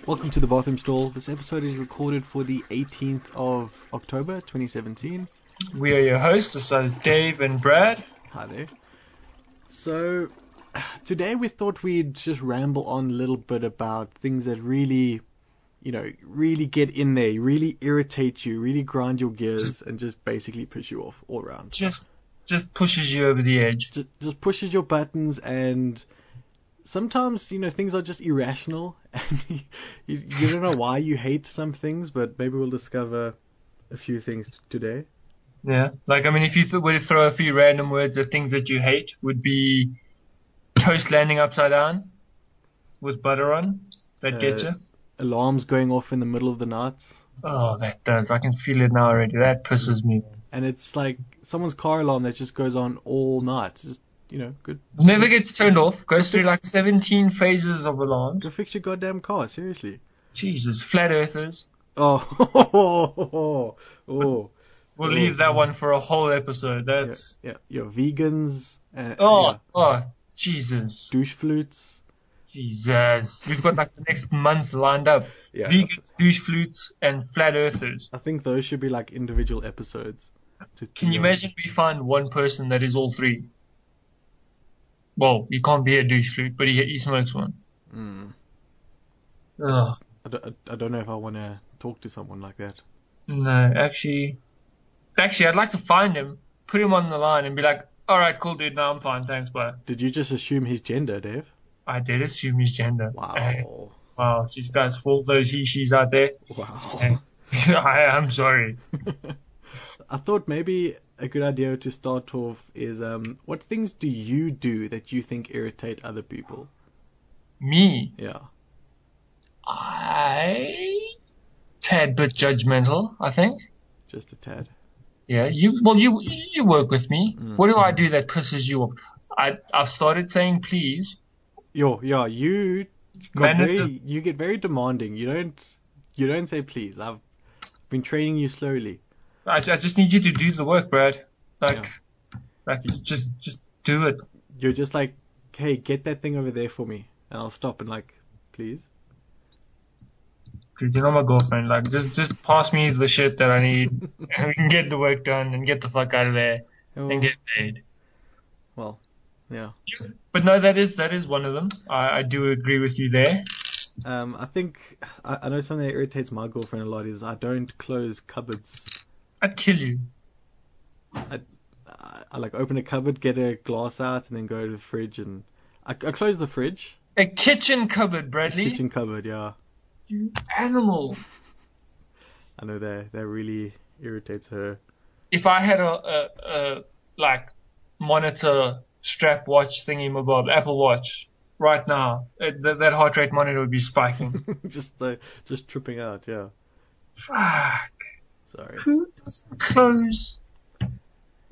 Welcome to the Bathroom Stall. This episode is recorded for the 18th of October 2017. We are your hosts, so Dave and Brad. Hi there. So, today we thought we'd just ramble on a little bit about things that really get in there, really irritate you, really grind your gears, and just basically piss you off all around. Just pushes you over the edge. Just pushes your buttons, and sometimes, things are just irrational, and you don't know why you hate some things, but maybe we'll discover a few things today. Yeah, if you were to throw a few random words at things that you hate, would be toast landing upside down with butter on. That gets you. Alarms going off in the middle of the night. Oh, that does. I can feel it now already. That pisses me. And it's like someone's car alarm that just goes on all night. Just, good. Never gets turned off. Goes through like 17 phases of alarms. Go fix your goddamn car, seriously. Jesus, flat earthers. Oh. We'll leave that one for a whole episode. That's Your vegans. Jesus. Douche flutes. Jesus. We've got like the next month lined up. Yeah. Vegans, douche flutes, and flat earthers. I think those should be like individual episodes. Can you imagine we find one person that is all three? Well, he can't be a douche flute, but he smokes one. Ugh. I don't know if I want to talk to someone like that. No, actually, I'd like to find him, put him on the line, and be like, "All right, cool, dude. Now I'm fine. Thanks, bye." Did you just assume his gender, Dave? I did assume his gender. Wow. Wow, these guys, for all those he/she's out there. Wow. I'm sorry. I thought maybe a good idea to start off is, what things do you do that you think irritate other people? Me? Yeah. Tad bit judgmental, I think. Just a tad. Yeah, you work with me. What do I do that pisses you off? I've started saying please. You get very demanding. You don't say please. I've been training you slowly. I just need you to do the work, Brad. Just do it. You're just like, hey, get that thing over there for me, and I'll stop and please. Dude, you're not my girlfriend. Just pass me the shit that I need, and we can get the work done and get the fuck out of there and get paid. Well, yeah. But no, that is one of them. I do agree with you there. I think I know something that irritates my girlfriend a lot is I don't close cupboards. I'd kill you. I open a cupboard, get a glass out, and then go to the fridge, and I close the fridge. A kitchen cupboard, Bradley. Kitchen cupboard, yeah. You animal. I know that really irritates her. If I had a monitor strap watch thingy mabob, Apple Watch, right now, that heart rate monitor would be spiking. just tripping out, yeah. Fuck. Sorry. Who doesn't close?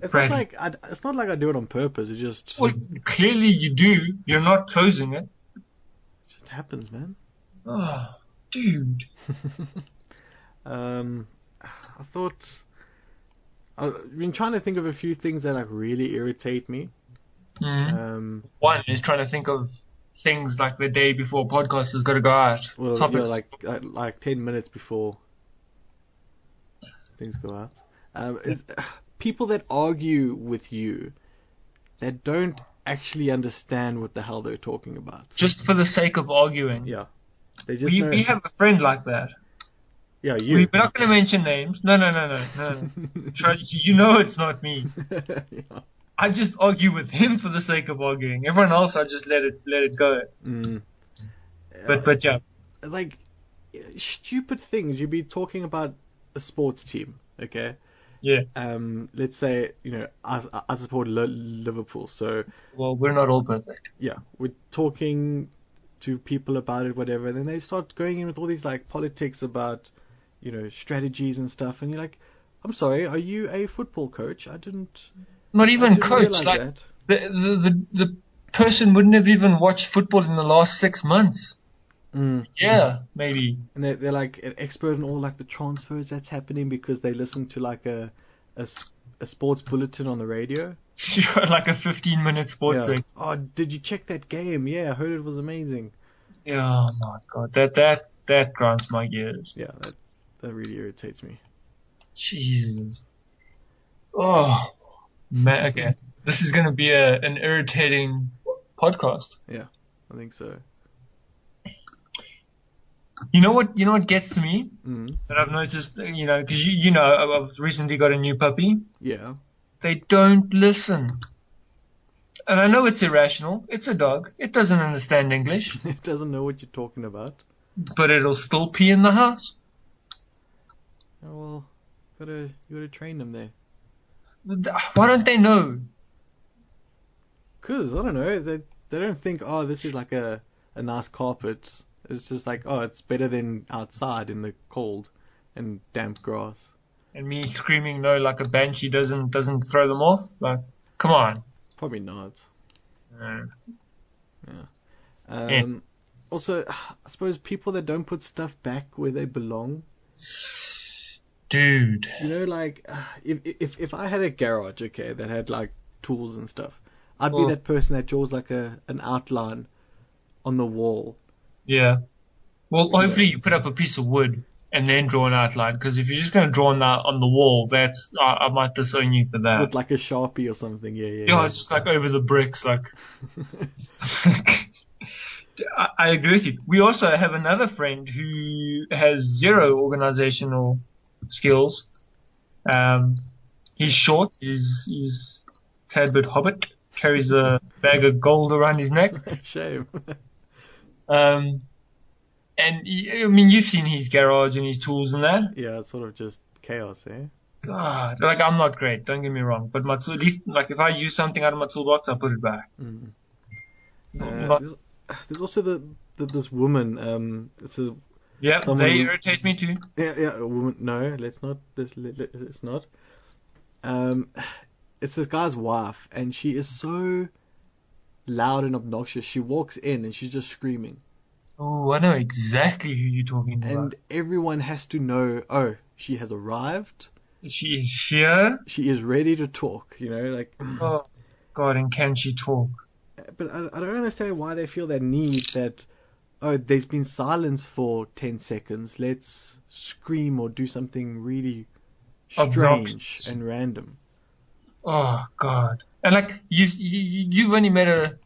It's not like I do it on purpose. It just. Well, clearly you do. You're not closing it. It just happens, man. Oh, dude. I thought. I've been trying to think of a few things that really irritate me. One is trying to think of things like the day before podcast has got to go out. Well, like 10 minutes before things go out. People that argue with you that don't actually understand what the hell they're talking about. Just for the sake of arguing. Yeah. We have a friend like that. Yeah, you. We're not going to mention names. No. You know it's not me. Yeah. I just argue with him for the sake of arguing. Everyone else, I just let it go. But yeah. Like, stupid things. You'd be talking about a sports team, okay? Yeah. Let's say, I support Liverpool, so... Well, we're not all perfect. Yeah, we're talking to people about it, whatever, and then they start going in with all these, politics about, strategies and stuff, and you're like, I'm sorry, are you a football coach? Not even coach. That. The person wouldn't have even watched football in the last 6 months. Yeah, maybe. And they're like an expert in all the transfers that's happening because they listen to a sports bulletin on the radio. Like a 15-minute sports thing. Oh, did you check that game? Yeah, I heard it was amazing. Yeah, oh my god, that grinds my gears. Yeah, that really irritates me. Jesus. Oh man, okay. This is gonna be an irritating podcast. Yeah, I think so. You know what? You know what gets to me Mm. that I've noticed. You know, because you know, I've recently got a new puppy. Yeah. They don't listen. And I know it's irrational. It's a dog. It doesn't understand English, It doesn't know what you're talking about. but it'll still pee in the house. Oh, well, you gotta train them there. Why don't they know? 'Cause I don't know, they don't think, oh, this is like a nice carpet. It's just like, oh, it's better than outside in the cold and damp grass. And me screaming no like a banshee doesn't throw them off. Like, come on. Probably not. Uh, Yeah. Yeah. Also, I suppose people that don't put stuff back where they belong. Dude. You know, like if I had a garage, okay, that had like tools and stuff, I'd be Oh. that person that draws like an outline on the wall. Yeah. Well, Yeah. hopefully you put up a piece of wood and then draw an outline. Because if you're just going to draw on the wall, that's I might disown you for that. With like a Sharpie or something, yeah. Yeah, it's just like over the bricks, like. I agree with you. We also have another friend who has zero organizational skills. He's short. He's a tad bit hobbit. Carries a bag of gold around his neck. Shame. And I mean, you've seen his garage and his tools and that. Yeah, it's sort of just chaos, eh? God, like I'm not great. Don't get me wrong, but at least like if I use something out of my toolbox, I put it back. Mm. Not- There's also this woman. It's a yeah, someone they who- irritate me too. yeah, a woman. No, let's not. Let's not. It's this guy's wife, and she is so loud and obnoxious. She walks in and she's just screaming, Oh, I know exactly who you're talking about. and everyone has to know. Oh, she has arrived. She is here. She is ready to talk. You know, like. Oh, God, and can she talk? But I don't understand why they feel that need that. Oh, there's been silence for 10 seconds. Let's scream or do something really strange Obnoxious. and random. Oh, God. And like, you've only met her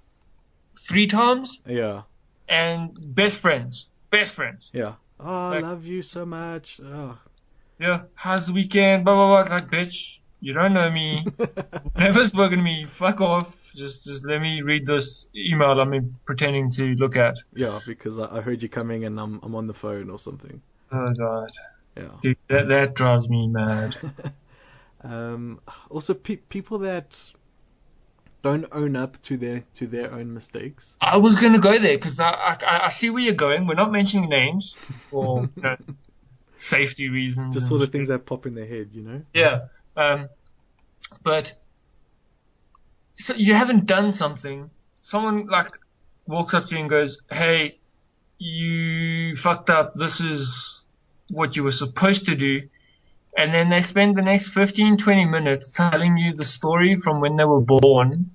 3 times, Yeah. and best friends. Best friends. Yeah. Oh, I Like- love you so much. Oh. Yeah, how's the weekend? Blah, blah, blah. It's like, bitch, you don't know me. Never spoken to me. Fuck off. Just let me read this email I'm pretending to look at. Yeah, because I heard you coming and I'm on the phone or something. Oh, God. Yeah. Dude, that drives me mad. Also, people that don't own up to their own mistakes. I was going to go there because I see where you're going. We're not mentioning names for safety reasons. Just and sort of things that pop in their head, you know? Yeah. But so you haven't done something. Someone like walks up to you and goes, "Hey, you fucked up. This is what you were supposed to do." And then they spend the next 15, 20 minutes telling you the story from when they were born,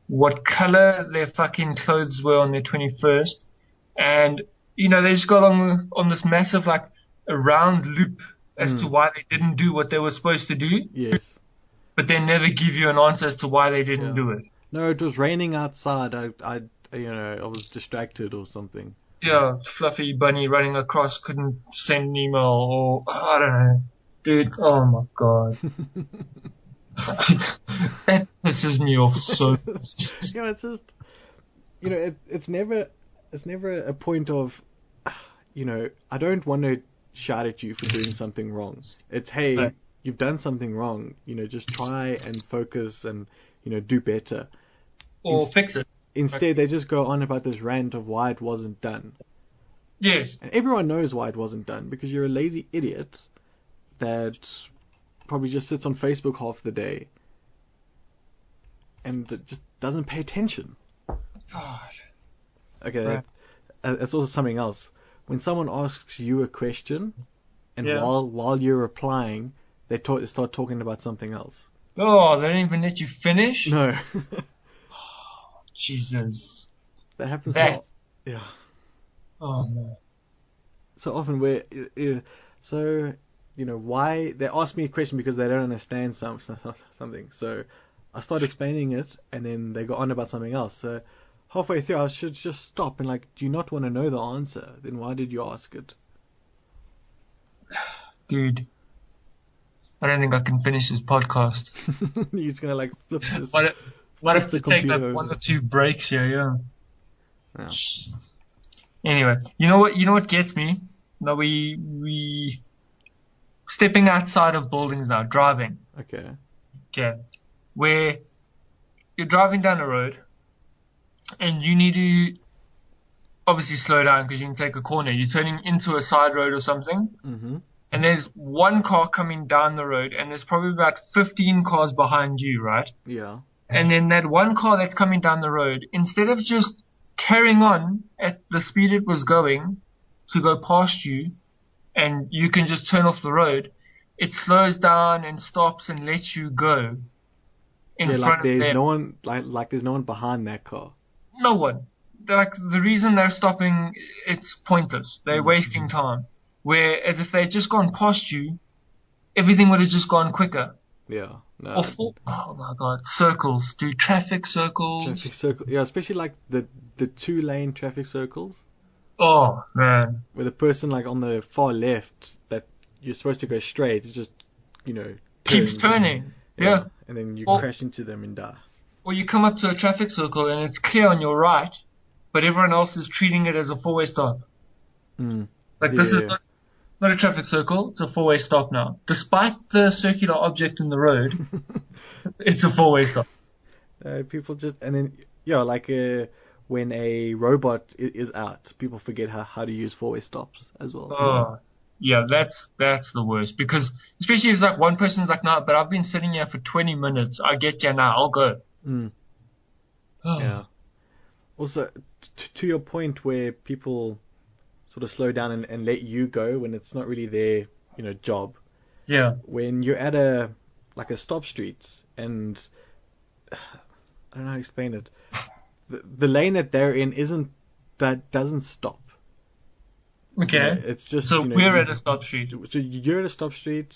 what color their fucking clothes were on their 21st, and you know they just got on this massive like a round loop as to why they didn't do what they were supposed to do, Yes. but they never give you an answer as to why they didn't do it. No, it was raining outside. I was distracted or something. Yeah, fluffy bunny running across couldn't send an email, or I don't know, dude. Oh my god, that pisses me off so. It's just, it's never a point of, I don't want to shout at you for doing something wrong. It's, hey, Right. you've done something wrong. Just try and focus and, do better. Or fix it. Instead, they just go on about this rant of why it wasn't done. Yes. And everyone knows why it wasn't done, because you're a lazy idiot that probably just sits on Facebook half the day and just doesn't pay attention. God. Okay, Right. that's also something else. When someone asks you a question, and Yeah. while you're replying, they start talking about something else. Oh, they didn't even let you finish? No, Jesus. that happens. That- Yeah, Oh no. So often so why they ask me a question because they don't understand something. So I start explaining it, and then they go on about something else. So halfway through, I should just stop and like, do you not want to know the answer? Then why did you ask it? Dude, I don't think I can finish this podcast. He's gonna like flip this. Might flip have the to take computer like one over. or two breaks here, yeah. Yeah. Anyway, you know what gets me? Now we stepping outside of buildings now, driving. Okay. Okay. Where you're driving down the road and you need to obviously slow down because you can take a corner. You're turning into a side road or something. Mm-hmm. And there's one car coming down the road and there's probably about 15 cars behind you, right? Yeah. And then that one car that's coming down the road, instead of just carrying on at the speed it was going to go past you and you can just turn off the road, it slows down and stops and lets you go in Yeah, front like of there's them. no one like there's no one behind that car. No one. Like the reason they're stopping, it's pointless. They're wasting time. Whereas if they'd just gone past you, everything would have just gone quicker. Yeah. No. Or oh my god, circles, dude, traffic circles. Traffic circle. Yeah, especially like the 2-lane traffic circles Oh man, where the person like on the far left that you're supposed to go straight is just keeps turns. turning. Yeah. And then you Or- crash into them and die. Or you come up to a traffic circle and it's clear on your right, but everyone else is treating it as a four-way stop. Mm. Like this is Yeah. not a traffic circle, it's a four-way stop now. Despite the circular object in the road, it's a four-way stop. People just and then like when a robot is out, people forget how to use 4-way stops as well. Oh, yeah, that's the worst. Because especially if it's like one person's like, no, but I've been sitting here for 20 minutes. I get you now. I'll go. Mm. Oh. Yeah. Also, to your point where people sort of slow down and let you go when it's not really their job. Yeah. When you're at a stop street and I don't know how to explain it. The lane that they're in doesn't stop. Okay. It's just So we're at a stop street. So you're at a stop street.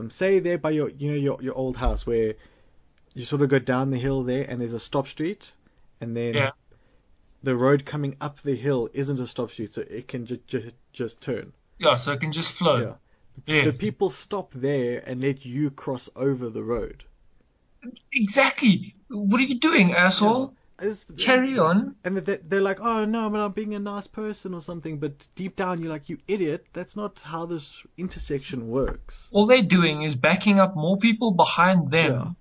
Say there by your old house where you sort of go down the hill there and there's a stop street, and then Yeah. the road coming up the hill isn't a stop street, so it can just turn. Yeah, so it can just flow. Yeah. Yeah. But people stop there and let you cross over the road. Exactly. What are you doing, asshole? Carry on. And they're like, oh no, but I'm being a nice person or something. But deep down, you're like, you idiot. That's not how this intersection works. All they're doing is backing up more people behind them,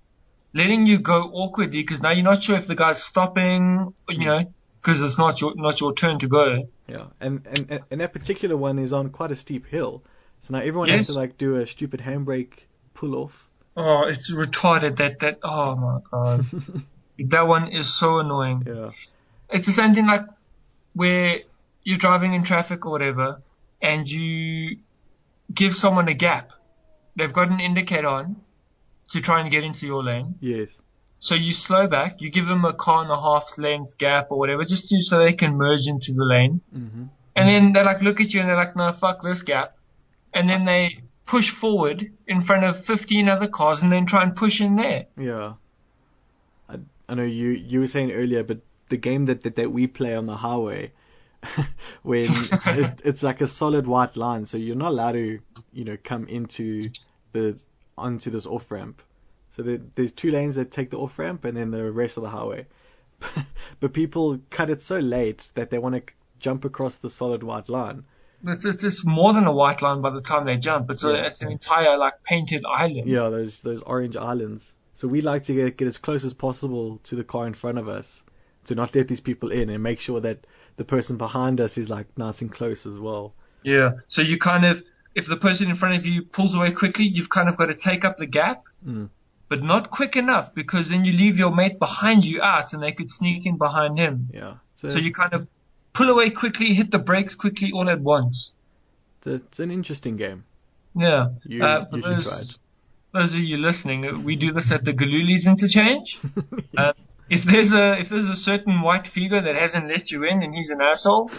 letting you go awkwardly because now you're not sure if the guy's stopping, because it's not your turn to go. Yeah, and that particular one is on quite a steep hill, so now everyone Yes. has to like do a stupid handbrake pull off. Oh, it's retarded. That. Oh my god. That one is so annoying. Yeah. It's the same thing like where you're driving in traffic or whatever and you give someone a gap. They've got an indicator on to try and get into your lane. Yes. So you slow back, you give them a car and a half length gap or whatever just so they can merge into the lane. Mm-hmm. And then they like look at you and they're like, no, fuck this gap. And then they push forward in front of 15 other cars and then try and push in there. Yeah. I know you were saying earlier, but the game that we play on the highway, when it's like a solid white line, so you're not allowed to come onto this off ramp. So there's 2 lanes that take the off ramp, and then the rest of the highway. But people cut it so late that they want to jump across the solid white line. It's more than a white line by the time they jump. It's an entire like painted island. Yeah, those orange islands. So we like to get as close as possible to the car in front of us to not let these people in and make sure that the person behind us is like nice and close as well. Yeah. So you kind of, if the person in front of you pulls away quickly, you've kind of got to take up the gap, but not quick enough because then you leave your mate behind you out and they could sneak in behind him. Yeah. So you kind of pull away quickly, hit the brakes quickly all at once. It's an interesting game. Yeah. You should try it. Those of you listening, we do this at the Galuli's interchange. If there's a certain white figure that hasn't let you in and he's an asshole,